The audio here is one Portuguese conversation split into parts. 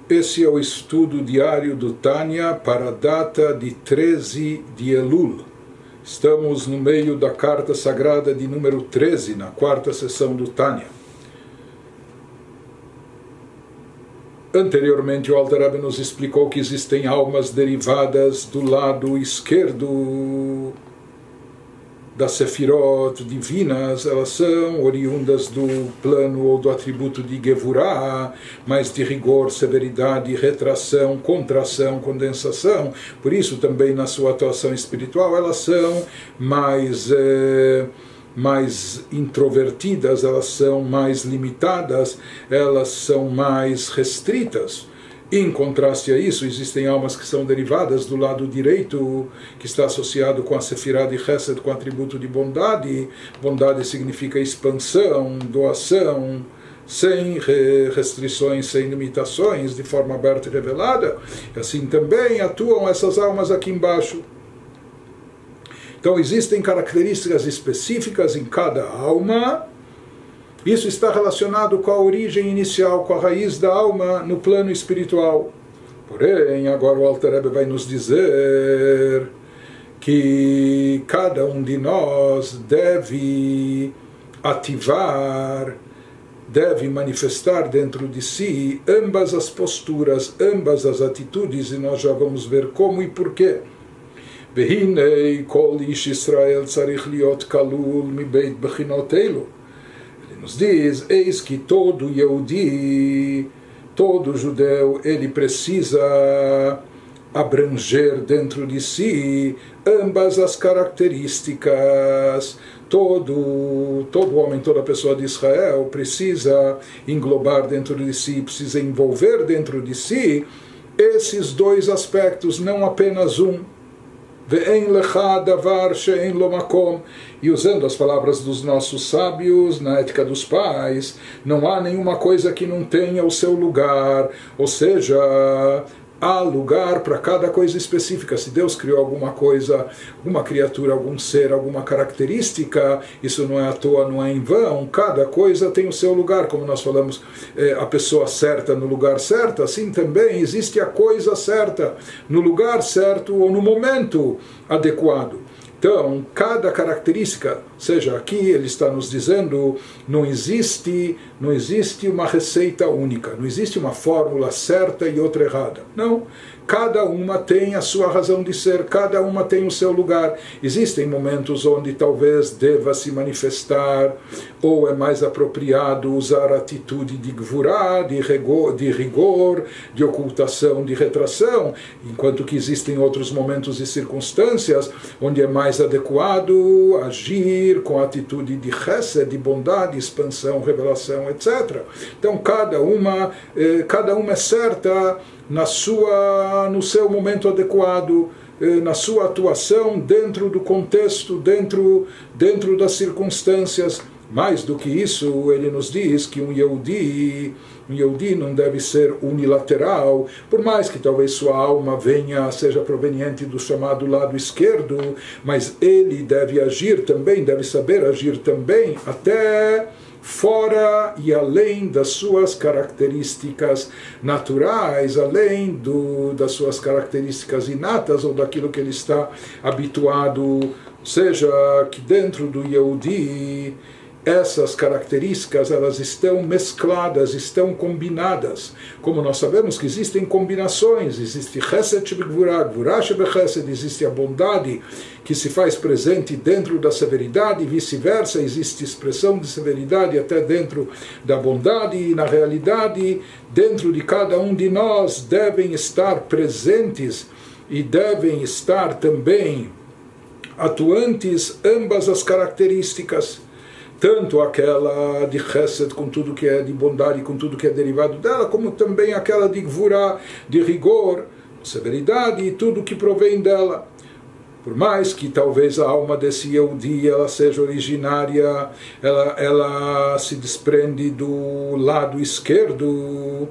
Esse é o estudo diário do Tânia para a data de 13 de Elul. Estamos no meio da carta sagrada de número 13, na quarta sessão do Tânia. Anteriormente o Alter Rebbe nos explicou que existem almas derivadas do lado esquerdo das sefirot divinas. Elas são oriundas do plano ou do atributo de Gevurah, mas de rigor, severidade, retração, contração, condensação. Por isso também na sua atuação espiritual elas são mais introvertidas, elas são mais limitadas, elas são mais restritas. Em contraste a isso, existem almas que são derivadas do lado direito, que está associado com a Sefirah de Chesed, com o atributo de bondade. Bondade significa expansão, doação, sem restrições, sem limitações, de forma aberta e revelada. E assim também atuam essas almas aqui embaixo. Então existem características específicas em cada alma. Isso está relacionado com a origem inicial, com a raiz da alma no plano espiritual. Porém, agora o Alter Rebbe vai nos dizer que cada um de nós deve ativar, deve manifestar dentro de si ambas as posturas, ambas as atitudes, e nós já vamos ver como e porquê. Vehinei kol ish Israel tzarich liot kalul mibeit bechinot elu. Nos diz, eis que todo Yehudi, todo judeu, ele precisa abranger dentro de si ambas as características. Todo homem, toda pessoa de Israel precisa englobar dentro de si, precisa envolver dentro de si esses dois aspectos, não apenas um. E usando as palavras dos nossos sábios na ética dos pais, não há nenhuma coisa que não tenha o seu lugar, ou seja, há lugar para cada coisa específica. Se Deus criou alguma coisa, alguma criatura, algum ser, alguma característica, isso não é à toa, não é em vão. Cada coisa tem o seu lugar, como nós falamos, a pessoa certa no lugar certo, assim também existe a coisa certa no lugar certo ou no momento adequado. Então, cada característica, seja aqui ele está nos dizendo, não existe uma receita única, não existe uma fórmula certa e outra errada. Não, cada uma tem a sua razão de ser, cada uma tem o seu lugar. Existem momentos onde talvez deva se manifestar, ou é mais apropriado usar a atitude de gvurá, de rigor, de ocultação, de retração, enquanto que existem outros momentos e circunstâncias onde é mais adequado agir com a atitude de chesed, de bondade, expansão, revelação, etc. Então cada uma é certa no seu momento adequado, na sua atuação dentro do contexto, dentro das circunstâncias. Mais do que isso, ele nos diz que um Yehudi não deve ser unilateral, por mais que talvez sua alma seja proveniente do chamado lado esquerdo, mas ele deve agir também, deve saber agir também, até fora e além das suas características naturais, além das suas características inatas ou daquilo que ele está habituado. Ou seja, que dentro do Yehudi essas características elas estão mescladas, estão combinadas. Como nós sabemos que existem combinações, existe Chesed shebegvurah, Gvurah shebechesed, existe a bondade que se faz presente dentro da severidade e vice-versa, existe expressão de severidade até dentro da bondade, e na realidade, dentro de cada um de nós devem estar presentes e devem estar também atuantes ambas as características. Tanto aquela de Chesed, com tudo que é de bondade, com tudo que é derivado dela, como também aquela de Gvurah, de rigor, severidade e tudo que provém dela. Por mais que talvez a alma desse Yehudi ela seja originária, ela se desprende do lado esquerdo,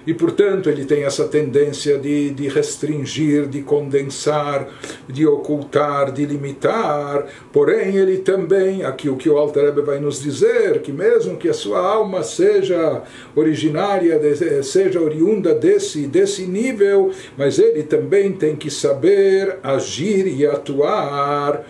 e portanto ele tem essa tendência de restringir, de condensar, de ocultar, de limitar. Porém ele também, aqui o que o Alter Rebbe vai nos dizer, que mesmo que a sua alma seja originária, seja oriunda desse nível, mas ele também tem que saber agir e atuar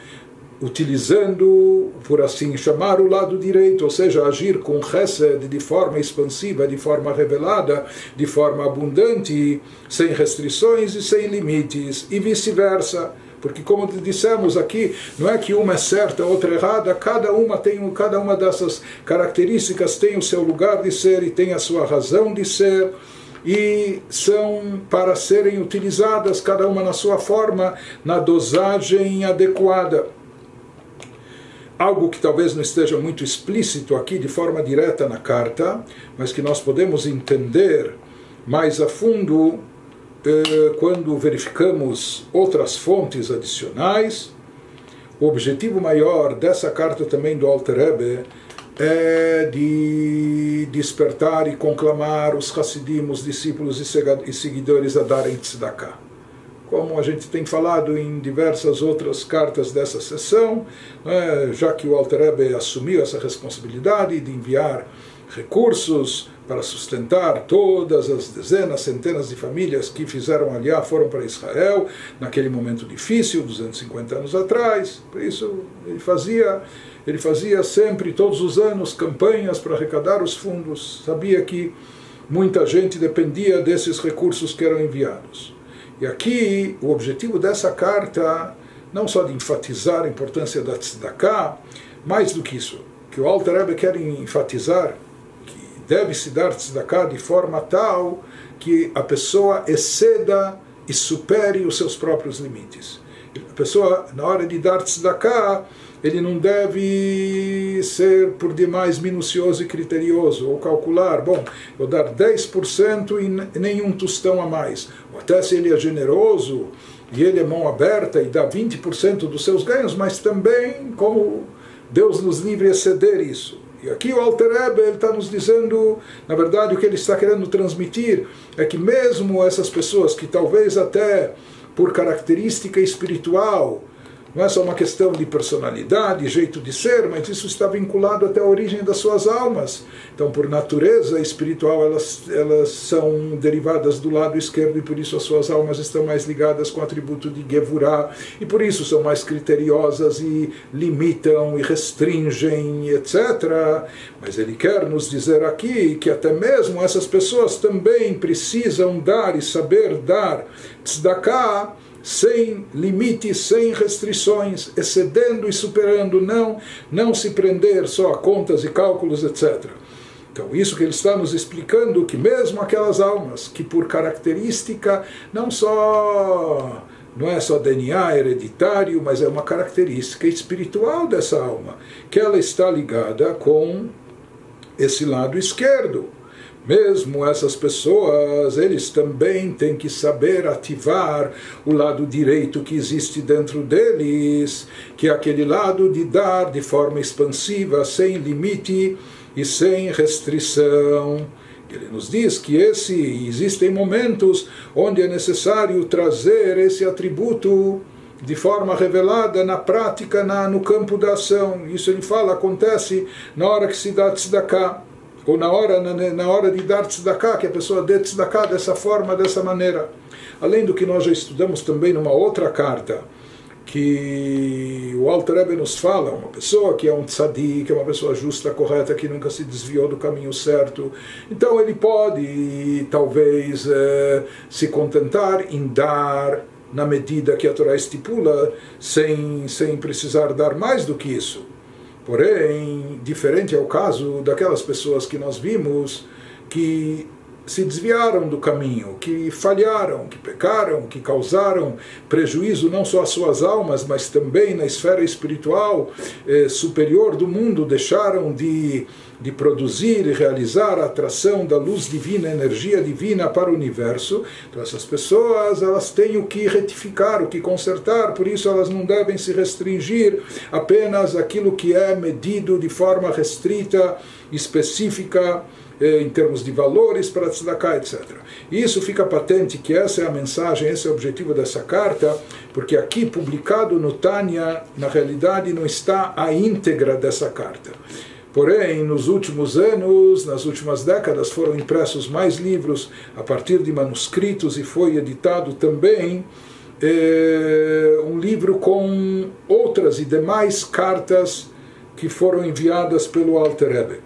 utilizando, por assim chamar, o lado direito, ou seja, agir com chesed de forma expansiva, de forma revelada, de forma abundante, sem restrições e sem limites, e vice-versa. Porque, como dissemos aqui, não é que uma é certa, outra é errada, cada uma dessas características tem o seu lugar de ser e tem a sua razão de ser, e são para serem utilizadas, cada uma na sua forma, na dosagem adequada. Algo que talvez não esteja muito explícito aqui de forma direta na carta, mas que nós podemos entender mais a fundo quando verificamos outras fontes adicionais. O objetivo maior dessa carta também do Alter Rebbe é de despertar e conclamar os Hassidim, os discípulos e seguidores a darem tzedakah. Como a gente tem falado em diversas outras cartas dessa sessão, já que o Alter Rebbe assumiu essa responsabilidade de enviar recursos para sustentar todas as dezenas, centenas de famílias que fizeram aliá, foram para Israel, naquele momento difícil, 250 anos atrás. Por isso ele fazia sempre, todos os anos, campanhas para arrecadar os fundos. Sabia que muita gente dependia desses recursos que eram enviados. E aqui, o objetivo dessa carta, não só de enfatizar a importância da tzedakah, mais do que isso, que o Alter Rebbe quer enfatizar que deve-se dar tzedakah de forma tal que a pessoa exceda e supere os seus próprios limites. A pessoa, na hora de dar tzedakah, ele não deve ser por demais minucioso e criterioso, ou calcular, bom, eu dar 10% e nenhum tostão a mais. Ou até se ele é generoso e ele é mão aberta e dá 20% dos seus ganhos, mas também, como Deus nos livre a exceder isso. E aqui o Alter Rebbe está nos dizendo, na verdade, o que ele está querendo transmitir é que mesmo essas pessoas que talvez até por característica espiritual, não é só uma questão de personalidade, jeito de ser, mas isso está vinculado até a origem das suas almas. Então, por natureza espiritual, elas são derivadas do lado esquerdo e por isso as suas almas estão mais ligadas com o atributo de Gevurah e por isso são mais criteriosas e limitam e restringem, etc. Mas ele quer nos dizer aqui que até mesmo essas pessoas também precisam dar e saber dar tzedakah sem limites, sem restrições, excedendo e superando, não se prender só a contas e cálculos, etc. Então, isso que ele está nos explicando, que mesmo aquelas almas que por característica, não é só DNA hereditário, mas é uma característica espiritual dessa alma, que ela está ligada com esse lado esquerdo. Mesmo essas pessoas, eles também têm que saber ativar o lado direito que existe dentro deles, que é aquele lado de dar de forma expansiva, sem limite e sem restrição. Ele nos diz que existem momentos onde é necessário trazer esse atributo de forma revelada na prática, no campo da ação. Isso ele fala, acontece na hora que se dá tzedakah, ou na hora de dar tzedakah, que a pessoa dê tzedakah dessa forma, dessa maneira. Além do que nós já estudamos também numa outra carta, que o Alter Rebbe nos fala, uma pessoa que é um tzadik, que é uma pessoa justa, correta, que nunca se desviou do caminho certo, então ele pode, talvez, se contentar em dar na medida que a Torá estipula, sem precisar dar mais do que isso. Porém, diferente é o caso daquelas pessoas que nós vimos que se desviaram do caminho, que falharam, que pecaram, que causaram prejuízo não só às suas almas, mas também na esfera espiritual superior do mundo, deixaram de produzir e realizar a atração da luz divina, energia divina para o universo. Então essas pessoas, elas têm o que retificar, o que consertar, por isso elas não devem se restringir apenas aquilo que é medido de forma restrita, específica em termos de valores para tzedakah, etc. E isso fica patente que essa é a mensagem, esse é o objetivo dessa carta, porque aqui publicado no Tânia, na realidade não está a íntegra dessa carta. Porém, nos últimos anos, nas últimas décadas, foram impressos mais livros a partir de manuscritos e foi editado também um livro com outras e demais cartas que foram enviadas pelo Alter Rebbe.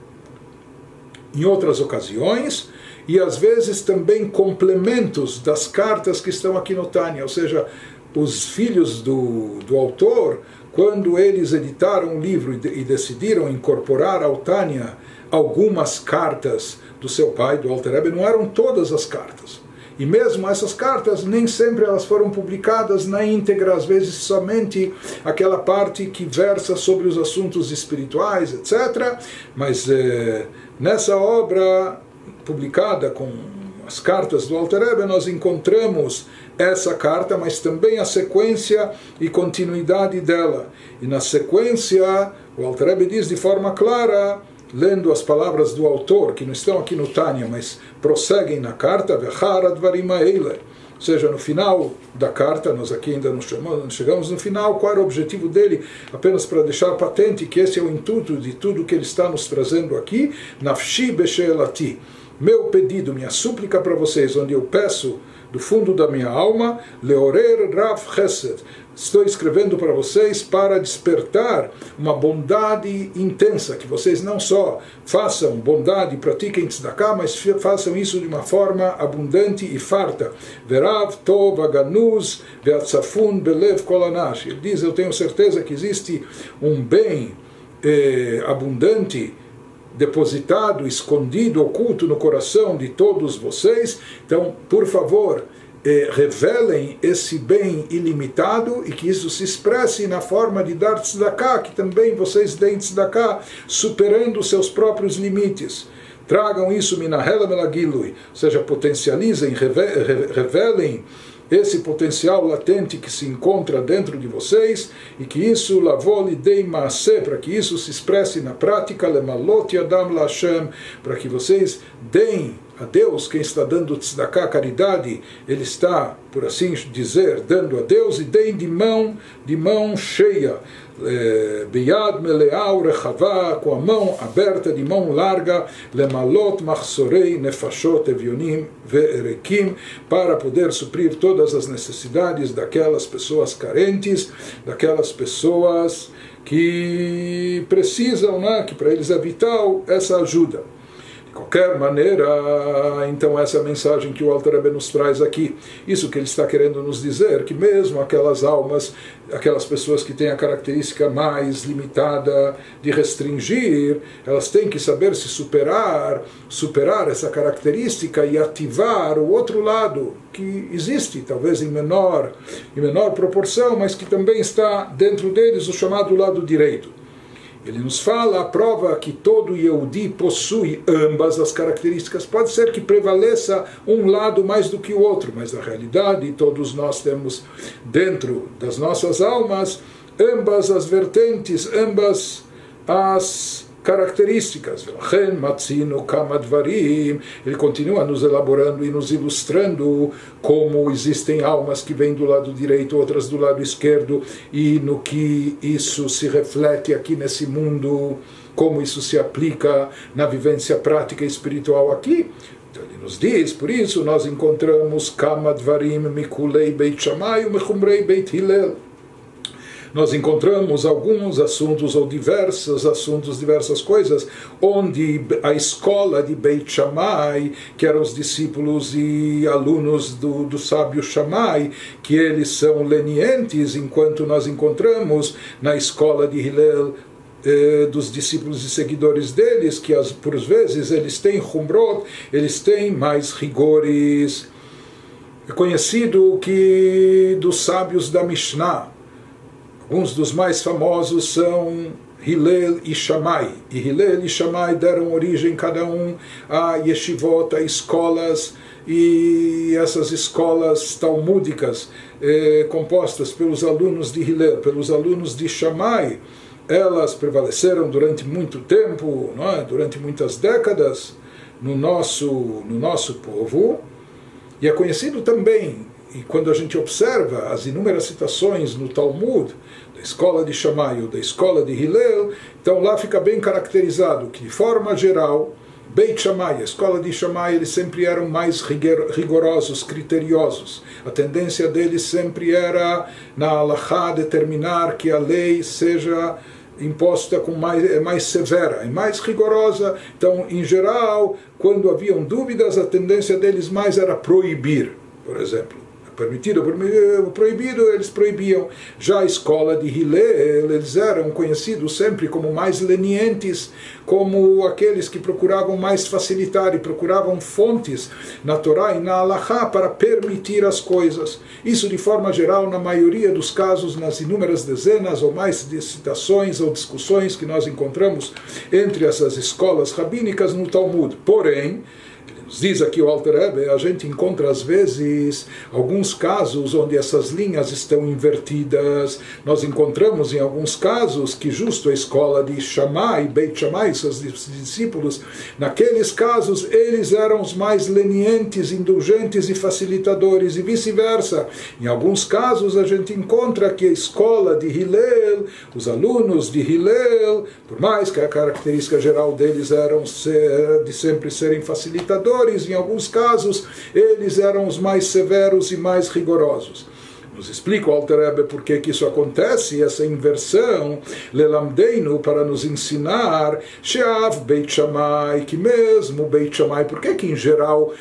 Em outras ocasiões, e às vezes também complementos das cartas que estão aqui no Tânia, ou seja, os filhos do autor, quando eles editaram um livro e decidiram incorporar ao Tânia algumas cartas do seu pai, do Alter Rebbe, não eram todas as cartas. E mesmo essas cartas, nem sempre elas foram publicadas na íntegra, às vezes somente aquela parte que versa sobre os assuntos espirituais, etc. Mas nessa obra publicada com as cartas do Alter Rebbe, nós encontramos essa carta, mas também a sequência e continuidade dela. E na sequência, o Alter Rebbe diz de forma clara, lendo as palavras do autor, que não estão aqui no Tânia, mas prosseguem na carta, ou seja, no final da carta, nós aqui ainda não chegamos no final, qual era o objetivo dele, apenas para deixar patente que esse é o intuito de tudo que ele está nos trazendo aqui, Nafshi Besheelati, meu pedido, minha súplica para vocês, onde eu peço do fundo da minha alma, Leorer Rav Chesed, estou escrevendo para vocês para despertar uma bondade intensa, que vocês não só façam bondade e pratiquem tzedakah, mas façam isso de uma forma abundante e farta. Verav tov aganuz ve'atzafun belev kol anash. Ele diz, eu tenho certeza que existe um bem abundante, depositado, escondido, oculto no coração de todos vocês. Então, por favor, revelem esse bem ilimitado e que isso se expresse na forma de dar tzedakah, que também vocês deem tzedakah, superando seus próprios limites. Tragam isso minahela melagilui, ou seja, potencializem, revelem esse potencial latente que se encontra dentro de vocês, e que isso lavou lidei maaseh, para que isso se expresse na prática, lemalot yadam laShem, para que vocês deem a Deus, quem está dando tzedakah, caridade, ele está, por assim dizer, dando a Deus, e deem de mão cheia, biyad meleah rechavá, com a mão aberta, de mão larga, lemalot machsorei nefashot evionim ve'erekim, para poder suprir todas as necessidades daquelas pessoas carentes, daquelas pessoas que precisam, né, que para eles é vital essa ajuda. De qualquer maneira, então essa é a mensagem que o Alter Rebbe nos traz aqui. Isso que ele está querendo nos dizer, que mesmo aquelas almas, aquelas pessoas que têm a característica mais limitada de restringir, elas têm que saber se superar essa característica e ativar o outro lado, que existe, talvez em menor proporção, mas que também está dentro deles, o chamado lado direito. Ele nos fala a prova que todo Yehudi possui ambas as características. Pode ser que prevaleça um lado mais do que o outro, mas na realidade todos nós temos dentro das nossas almas ambas as vertentes, ambas as características. Ele continua nos elaborando e nos ilustrando como existem almas que vêm do lado direito, outras do lado esquerdo, e no que isso se reflete aqui nesse mundo, como isso se aplica na vivência prática e espiritual aqui. Então ele nos diz, por isso nós encontramos Kama Dvarim Mikulei Beit Shammai Mechumrei Beit Hillel. Nós encontramos alguns assuntos ou diversos assuntos, diversas coisas, onde a escola de Beit Shammai, que eram os discípulos e alunos do sábio Shammai, que eles são lenientes, enquanto nós encontramos na escola de Hillel dos discípulos e seguidores deles, que por vezes eles têm humrot, eles têm mais rigores. É conhecido que dos sábios da Mishnah, alguns dos mais famosos são Hillel e Shammai. E Hillel e Shammai deram origem cada um a yeshivot, a escolas, e essas escolas talmúdicas compostas pelos alunos de Hillel, pelos alunos de Shammai, elas prevaleceram durante muito tempo, não é? Durante muitas décadas, no nosso povo, e é conhecido também, e quando a gente observa as inúmeras citações no Talmud, da escola de Shammai ou da escola de Hillel, então lá fica bem caracterizado que, de forma geral, Beit Shammai, a escola de Shammai, eles sempre eram mais rigorosos, criteriosos. A tendência deles sempre era, na halachá, determinar que a lei seja imposta com mais severa e mais rigorosa. Então, em geral, quando haviam dúvidas, a tendência deles mais era proibir, por exemplo. Permitido, proibido, eles proibiam. Já a escola de Hillel, eles eram conhecidos sempre como mais lenientes, como aqueles que procuravam mais facilitar e procuravam fontes na Torá e na Halachá para permitir as coisas. Isso, de forma geral, na maioria dos casos, nas inúmeras dezenas ou mais de citações ou discussões que nós encontramos entre essas escolas rabínicas no Talmud. Porém, diz aqui o Alter Rebbe, a gente encontra às vezes alguns casos onde essas linhas estão invertidas. Nós encontramos em alguns casos que justo a escola de Shammai, Beit Shammai, seus discípulos, naqueles casos eles eram os mais lenientes, indulgentes e facilitadores, e vice-versa. Em alguns casos a gente encontra que a escola de Hillel, os alunos de Hillel, por mais que a característica geral deles eram de sempre serem facilitadores, em alguns casos eles eram os mais severos e mais rigorosos. Nos explica o Alter Rebbe por que isso acontece, essa inversão, lelamdeinu, para nos ensinar, sheav Beit Shammai, que mesmo Beit Shammai, por que em geral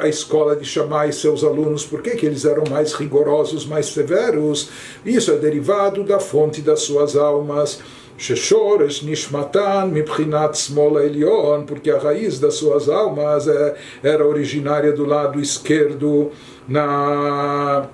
a escola de Shammai e seus alunos, por que eles eram mais rigorosos, mais severos? Isso é derivado da fonte das suas almas, Sheshoresh Nishmatan Mibchinat Smol Elion, porque a raiz das suas almas era originária do lado esquerdo na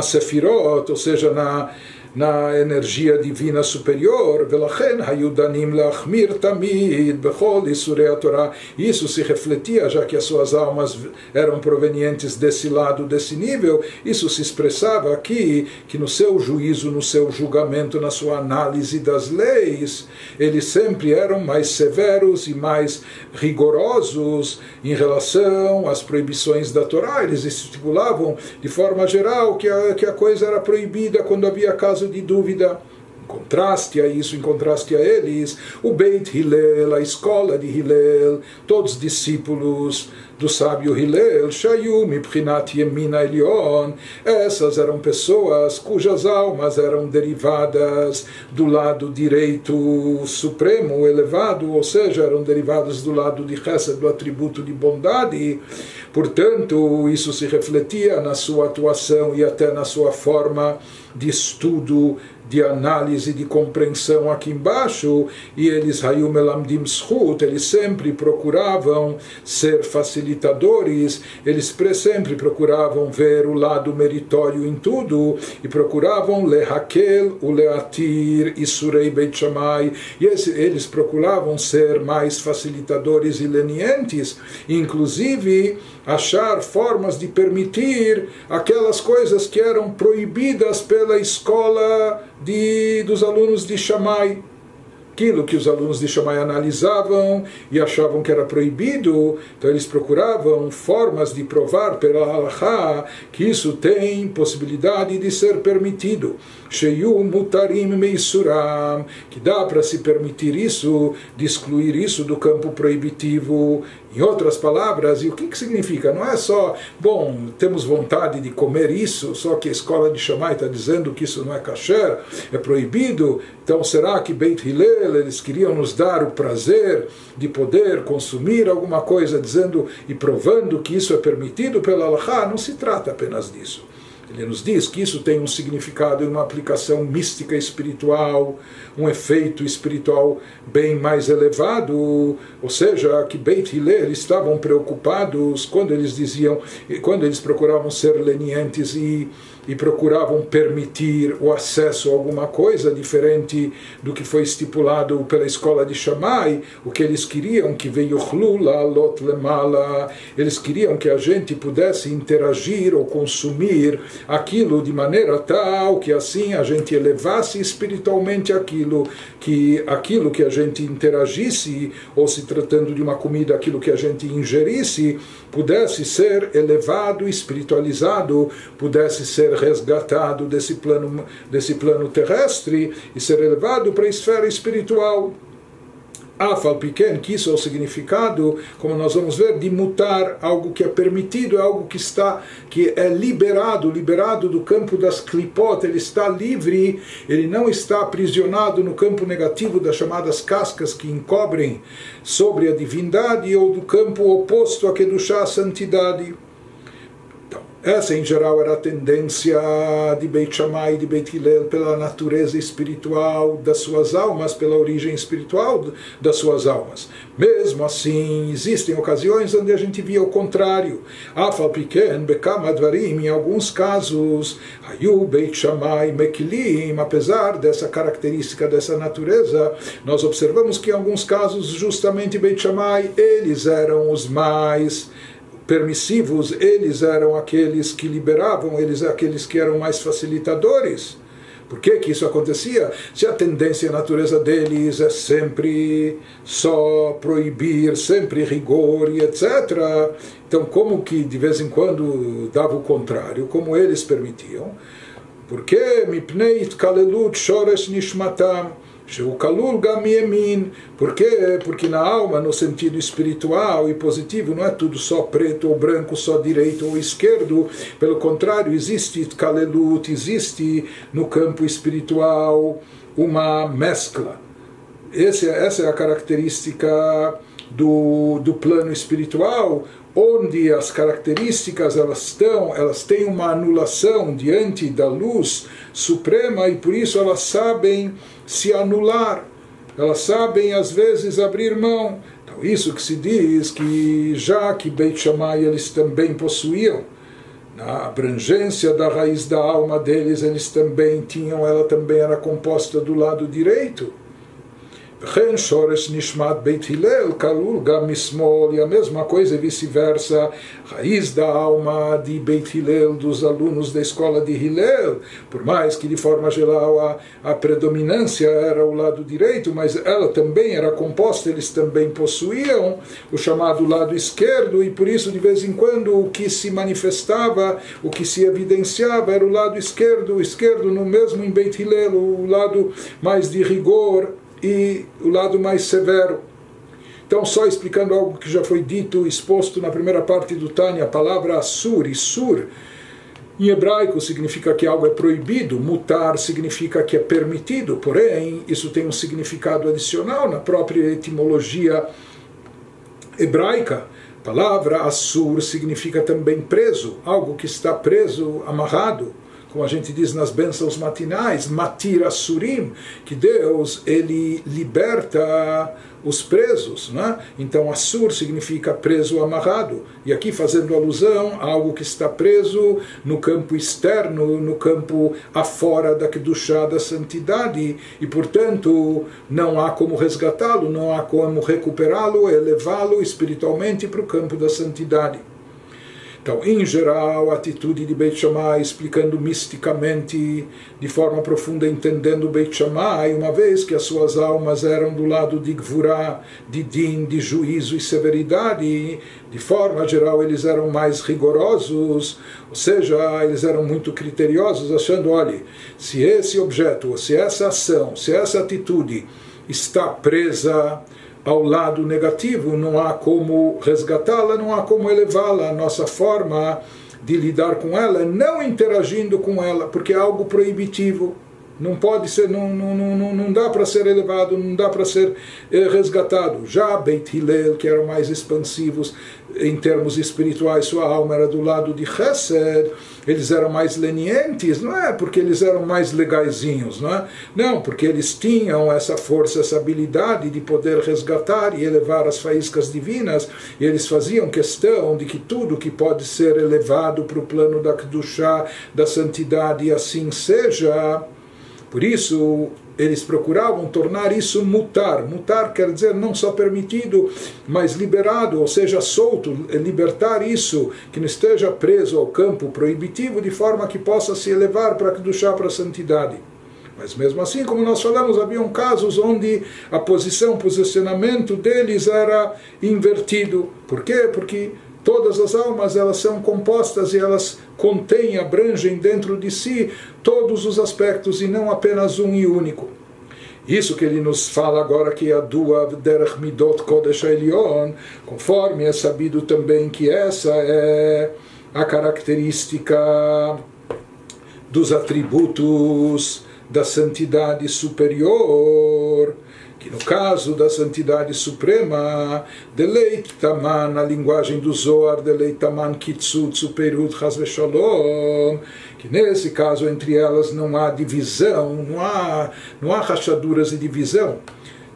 Sefirot, ou seja, na energia divina superior. Velachen hayudanim lachmir tamid bechol isurei a Torá. Isso se refletia, já que as suas almas eram provenientes desse lado, desse nível. Isso se expressava aqui, que no seu juízo, no seu julgamento, na sua análise das leis, eles sempre eram mais severos e mais rigorosos em relação às proibições da Torá. Eles estipulavam de forma geral que a coisa era proibida quando havia caso de dúvida. Em contraste a isso, em contraste a eles, o Beit Hillel, a escola de Hillel, todos os discípulos do sábio Hillel, Shayu Mibchinat Yemina Elion, essas eram pessoas cujas almas eram derivadas do lado direito supremo, elevado, ou seja, eram derivadas do lado de Chesed, do atributo de bondade. Portanto, isso se refletia na sua atuação e até na sua forma de estudo, de análise, de compreensão aqui embaixo. E eles, Hayum Elamdim Zchut, eles sempre procuravam ser facilitadores, eles sempre procuravam ver o lado meritório em tudo, e procuravam lehakel u leatir isurei Beit Shammai, e eles procuravam ser mais facilitadores e lenientes, inclusive achar formas de permitir aquelas coisas que eram proibidas pela escola dos alunos de Shammai. Aquilo que os alunos de Shammai analisavam e achavam que era proibido, então eles procuravam formas de provar pela halachá que isso tem possibilidade de ser permitido. Sheyu mutarim meisuram, que dá para se permitir isso, de excluir isso do campo proibitivo. Em outras palavras, e o que significa? Não é só, bom, temos vontade de comer isso, só que a escola de Shammai está dizendo que isso não é kasher, é proibido, então será que Beit Hillel, eles queriam nos dar o prazer de poder consumir alguma coisa, dizendo e provando que isso é permitido pela halachá? Não se trata apenas disso. Ele nos diz que isso tem um significado e uma aplicação mística espiritual, um efeito espiritual bem mais elevado, ou seja, que Beit Hillel estavam preocupados quando eles diziam, quando eles procuravam ser lenientes e e procuravam permitir o acesso a alguma coisa diferente do que foi estipulado pela escola de Shammai. O que eles queriam, que veio Chlula, Lot Lemala, eles queriam que a gente pudesse interagir ou consumir aquilo de maneira tal que assim a gente elevasse espiritualmente aquilo que a gente interagisse, ou se tratando de uma comida, aquilo que a gente ingerisse, pudesse ser elevado, espiritualizado, pudesse ser resgatado desse plano terrestre e ser elevado para a esfera espiritual. Afal pequeno, que isso é o significado, como nós vamos ver, de mutar, algo que é permitido, é algo que é liberado do campo das klipot, ele está livre, ele não está aprisionado no campo negativo das chamadas cascas que encobrem sobre a divindade, ou do campo oposto a Kedushá, a santidade. Essa, em geral, era a tendência de Beit Shammai e de Beit Hillel pela natureza espiritual das suas almas, pela origem espiritual das suas almas. Mesmo assim, existem ocasiões onde a gente via o contrário. Afal Piken, Bekam Advarim, em alguns casos, Hayu Beit Shammai Mekilim, apesar dessa característica, dessa natureza, nós observamos que em alguns casos, justamente Beit Shammai, eles eram os mais permissivos, eles eram aqueles que liberavam, eles aqueles que eram mais facilitadores. Por que isso acontecia? Se a tendência e a natureza deles é sempre só proibir, sempre rigor e etc., então como que de vez em quando dava o contrário, como eles permitiam? Porque mipnei itkalelut shoresh nishmatam, Por quê? Porque na alma, no sentido espiritual e positivo, não é tudo só preto ou branco, só direito ou esquerdo. Pelo contrário, existe Tkalelut, existe no campo espiritual uma mescla. Essa é a característica do plano espiritual, onde as características elas têm uma anulação diante da luz suprema, e por isso elas sabem se anular, elas sabem às vezes abrir mão. Então isso que se diz que já que Beit Shammai eles também possuíam, na abrangência da raiz da alma deles, eles também tinham, ela também era composta do lado direito. וכן שורש נשמת בית הלל כלול גם משמאל, e a mesma coisa e vice-versa, raiz da alma de Beit Hillel, dos alunos da escola de Hillel, por mais que de forma geral a predominância era o lado direito, mas ela também era composta, eles também possuíam o chamado lado esquerdo, e por isso de vez em quando o que se manifestava, o que se evidenciava era o lado esquerdo no mesmo em Beit Hillel, o lado mais de rigor e o lado mais severo. Então, só explicando algo que já foi dito, exposto na primeira parte do Tânia, a palavra Assur, Issur, em hebraico significa que algo é proibido, mutar significa que é permitido, porém, isso tem um significado adicional na própria etimologia hebraica. A palavra Assur significa também preso, algo que está preso, amarrado, como a gente diz nas bênçãos matinais, Matir Assurim, que Deus ele liberta os presos, né? Então Assur significa preso, amarrado, e aqui fazendo alusão a algo que está preso no campo externo, no campo afora da Kedushá, da santidade, e portanto não há como resgatá-lo, não há como recuperá-lo, elevá-lo espiritualmente para o campo da santidade. Então, em geral, a atitude de Beit Shammai, explicando misticamente, de forma profunda, entendendo Beit Shammai, uma vez que as suas almas eram do lado de Gvurá, de Din, de juízo e severidade, de forma geral eles eram mais rigorosos, ou seja, eles eram muito criteriosos, achando, olha, se esse objeto, se essa ação, se essa atitude está presa ao lado negativo, não há como resgatá-la, não há como elevá-la. A nossa forma de lidar com ela é não interagindo com ela, porque é algo proibitivo. não pode ser, não dá para ser elevado, não dá para ser resgatado. Já Beit Hillel, que eram mais expansivos em termos espirituais, sua alma era do lado de Chesed, eles eram mais lenientes, não é porque eles eram mais legaizinhos, não é? Não, porque eles tinham essa força, essa habilidade de poder resgatar e elevar as faíscas divinas, e eles faziam questão de que tudo que pode ser elevado para o plano da Kedushá, da santidade, assim seja. Por isso, eles procuravam tornar isso mutar. Mutar quer dizer não só permitido, mas liberado, ou seja, solto, libertar isso, que não esteja preso ao campo proibitivo, de forma que possa se elevar para Kedushá, para a santidade. Mas mesmo assim, como nós falamos, haviam casos onde a posicionamento deles era invertido. Por quê? Porque todas as almas, elas são compostas e elas contêm, abrangem dentro de si todos os aspectos e não apenas um e único. Isso que ele nos fala agora, que é a Dua Derech Midot Kodesh Elyon, conforme é sabido também que essa é a característica dos atributos da santidade superior, que no caso da santidade suprema, Deleit Taman, na linguagem do Zohar, Deleit Taman Kitzut Superut Chas Veshalom, que nesse caso entre elas não há divisão, não há rachaduras e divisão.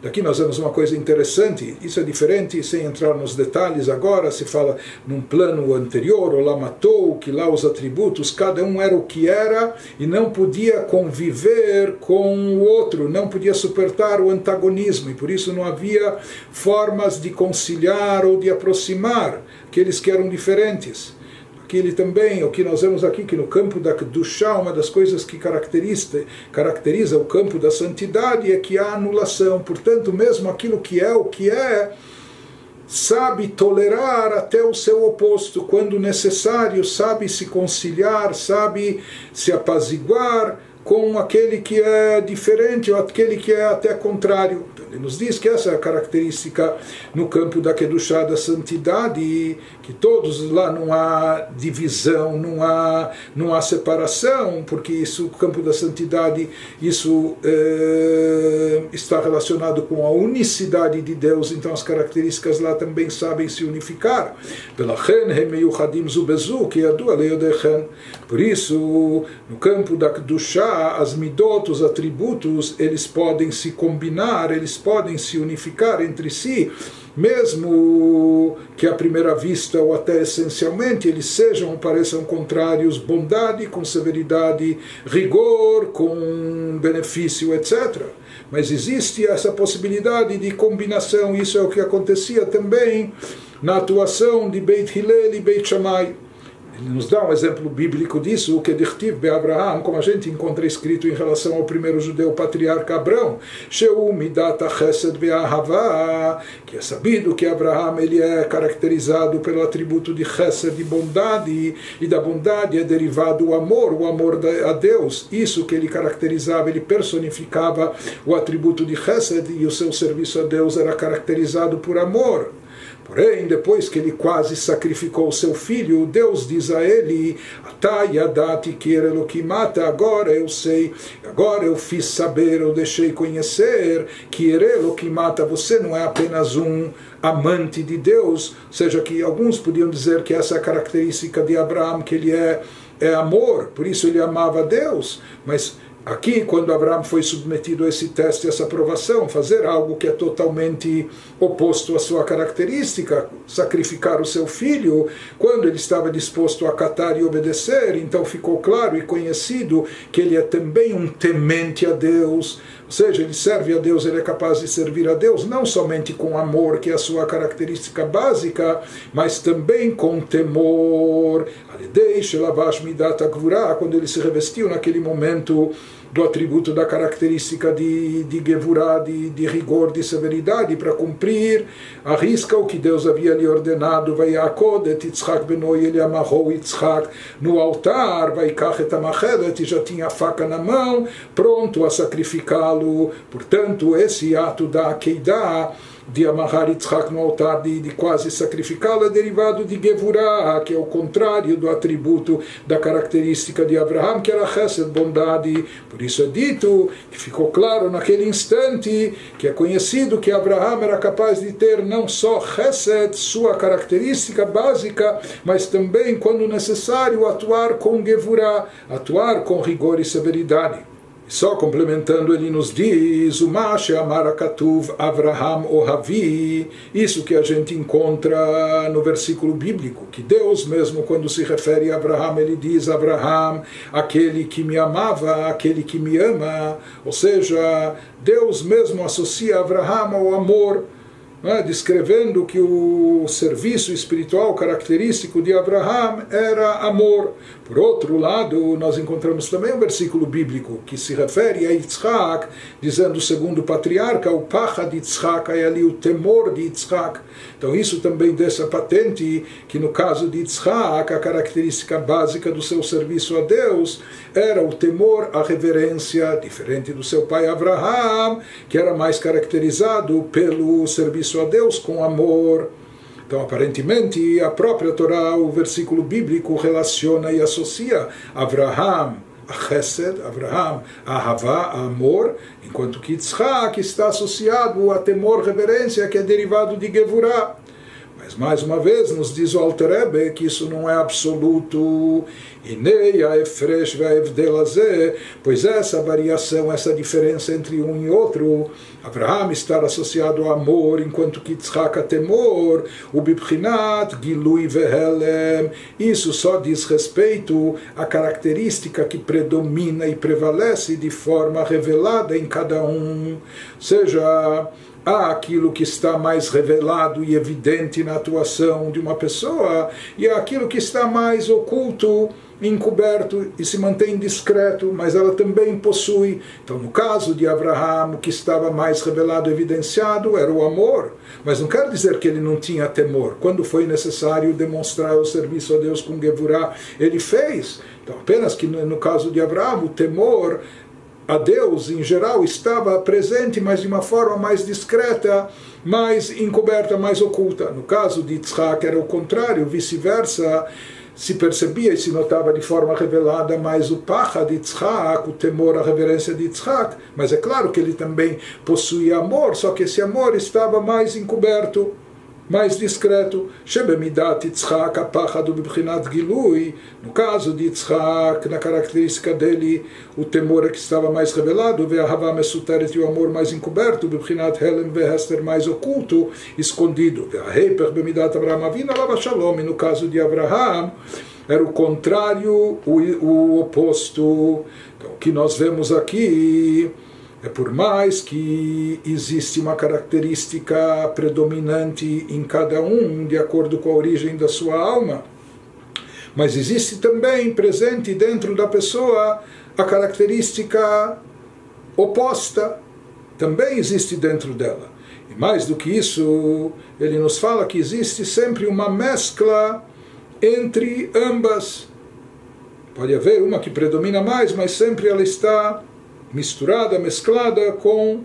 Daqui nós vemos uma coisa interessante, isso é diferente, sem entrar nos detalhes agora, se fala num plano anterior, o Lamatou, que lá os atributos, cada um era o que era e não podia conviver com o outro, não podia suportar o antagonismo, e por isso não havia formas de conciliar ou de aproximar aqueles que eram diferentes. Que ele também, o que nós vemos aqui, que no campo da Kedushá, uma das coisas que caracteriza o campo da santidade é que há anulação. Portanto, mesmo aquilo que é o que é, sabe tolerar até o seu oposto, quando necessário, sabe se conciliar, sabe se apaziguar com aquele que é diferente ou aquele que é até contrário. Ele nos diz que essa é a característica no campo da Kedushá, da santidade, que todos lá não há divisão, não há separação, porque isso, o campo da santidade, isso está relacionado com a unicidade de Deus, então as características lá também sabem se unificar. Por isso, no campo da Kedushá, as midot, os atributos, eles podem se combinar, eles podem se unificar entre si, mesmo que à primeira vista ou até essencialmente eles sejam ou pareçam contrários, bondade com severidade, rigor com benefício, etc. Mas existe essa possibilidade de combinação, isso é o que acontecia também na atuação de Beit Hillel e Beit Shammai. Ele nos dá um exemplo bíblico disso, o que Dichtiv Be'Abraham, como a gente encontra escrito em relação ao primeiro judeu patriarca Abrão, Sheu Midat HaChesed Be'Ahavá, que é sabido que Abraham ele é caracterizado pelo atributo de Chesed, de bondade, e da bondade é derivado o amor a Deus. Isso que ele caracterizava, ele personificava o atributo de Chesed, e o seu serviço a Deus era caracterizado por amor. Porém, depois que ele quase sacrificou o seu filho, Deus diz a ele, agora eu sei, agora eu fiz saber, eu deixei conhecer, que você não é apenas um amante de Deus, ou seja, que alguns podiam dizer que essa é a característica de Abraão, que ele é amor, por isso ele amava Deus, mas aqui, quando Abraão foi submetido a esse teste, essa provação, fazer algo que é totalmente oposto à sua característica, sacrificar o seu filho, quando ele estava disposto a acatar e obedecer, então ficou claro e conhecido que ele é também um temente a Deus, ou seja, ele serve a Deus, ele é capaz de servir a Deus, não somente com amor, que é a sua característica básica, mas também com temor. Quando ele se revestiu naquele momento do atributo da característica de Gevurá, de rigor, de severidade, para cumprir a risca o que Deus havia lhe ordenado. Ele amarrou Yitzhak no altar, e já tinha a faca na mão, pronto a sacrificá-lo. Portanto, esse ato da Akeidá de amarrar Yitzhak no altar, de quase sacrificá-lo, é derivado de Gevurah, que é o contrário do atributo, da característica de Abraham, que era Chesed, bondade. Por isso é dito, que ficou claro naquele instante, que é conhecido que Abraham era capaz de ter não só Chesed, sua característica básica, mas também, quando necessário, atuar com Gevurah, atuar com rigor e severidade. Só complementando, ele nos diz, o Mashe Amar Katuv Avraham Ohavi, isso que a gente encontra no versículo bíblico, que Deus mesmo, quando se refere a Avraham, ele diz, Avraham, aquele que me amava, aquele que me ama, ou seja, Deus mesmo associa Avraham ao amor, descrevendo que o serviço espiritual característico de Abraham era amor. Por outro lado, nós encontramos também um versículo bíblico que se refere a Yitzhak, dizendo, segundo o patriarca, o pacha de Yitzhak, é ali o temor de Yitzhak. Então isso também deixa patente que no caso de Yitzhak, a característica básica do seu serviço a Deus era o temor, a reverência, diferente do seu pai Abraham, que era mais caracterizado pelo serviço a Deus com amor. Então, aparentemente, a própria Torá, o versículo bíblico, relaciona e associa Avraham a Chesed, Avraham a Ahavá, a amor, enquanto que Yitzhak está associado a temor, reverência, que é derivado de Gevurah. Mas, mais uma vez, nos diz o Alter Rebbe que isso não é absoluto. Pois essa variação, essa diferença entre um e outro, Abraham estar associado ao amor, enquanto que Yitzhak a temor, o Bibchinat, Gilui Vehelem, isso só diz respeito à característica que predomina e prevalece de forma revelada em cada um. Ou seja, há aquilo que está mais revelado e evidente na atuação de uma pessoa, e há aquilo que está mais oculto, encoberto e se mantém discreto, mas ela também possui. Então, no caso de Abraham, o que estava mais revelado, evidenciado, era o amor. Mas não quer dizer que ele não tinha temor. Quando foi necessário demonstrar o serviço a Deus com Gevurah, ele fez. Então, apenas que no caso de Abraham, o temor a Deus, em geral, estava presente, mas de uma forma mais discreta, mais encoberta, mais oculta. No caso de Yitzhak, era o contrário, vice-versa. Se percebia e se notava de forma revelada mais o pacha de Yitzhak, o temor, a reverência de Yitzhak. Mas é claro que ele também possuía amor, só que esse amor estava mais encoberto, mais discreto. Shebemidat Yitzhak, a pacha do Bibchinat Gilui. No caso de Yitzhak, na característica dele, o temor é que estava mais revelado, ve'ahavá mesuteret, e o amor mais encoberto, Bibchinat Helem ve'hester, mais oculto, escondido. Ve'aheper bemidat Abraham Avinu alav shalom. E no caso de Abraham, era o contrário, o oposto. Então, o que nós vemos aqui é, por mais que existe uma característica predominante em cada um, de acordo com a origem da sua alma, mas existe também presente dentro da pessoa a característica oposta, também existe dentro dela. E mais do que isso, ele nos fala que existe sempre uma mescla entre ambas. Pode haver uma que predomina mais, mas sempre ela está misturada, mesclada com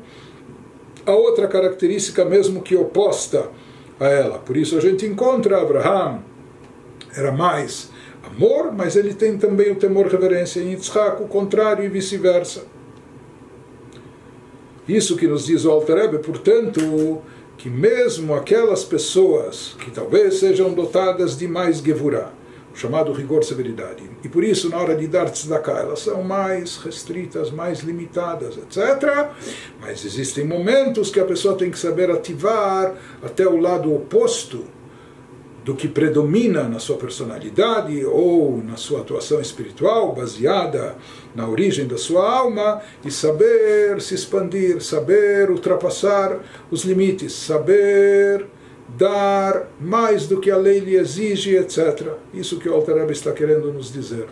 a outra característica mesmo que oposta a ela. Por isso a gente encontra Abraham, era mais amor, mas ele tem também o temor, reverência em Yitzhak, o contrário e vice-versa. Isso que nos diz o Alter Rebbe, portanto, que mesmo aquelas pessoas que talvez sejam dotadas de mais Gevurah, chamado rigor severidade, e por isso na hora de dar tzedakah elas são mais restritas, mais limitadas, etc. Mas existem momentos que a pessoa tem que saber ativar até o lado oposto do que predomina na sua personalidade ou na sua atuação espiritual, baseada na origem da sua alma, e saber se expandir, saber ultrapassar os limites, saber dar mais do que a lei lhe exige, etc. Isso que o Alter Rebbe está querendo nos dizer.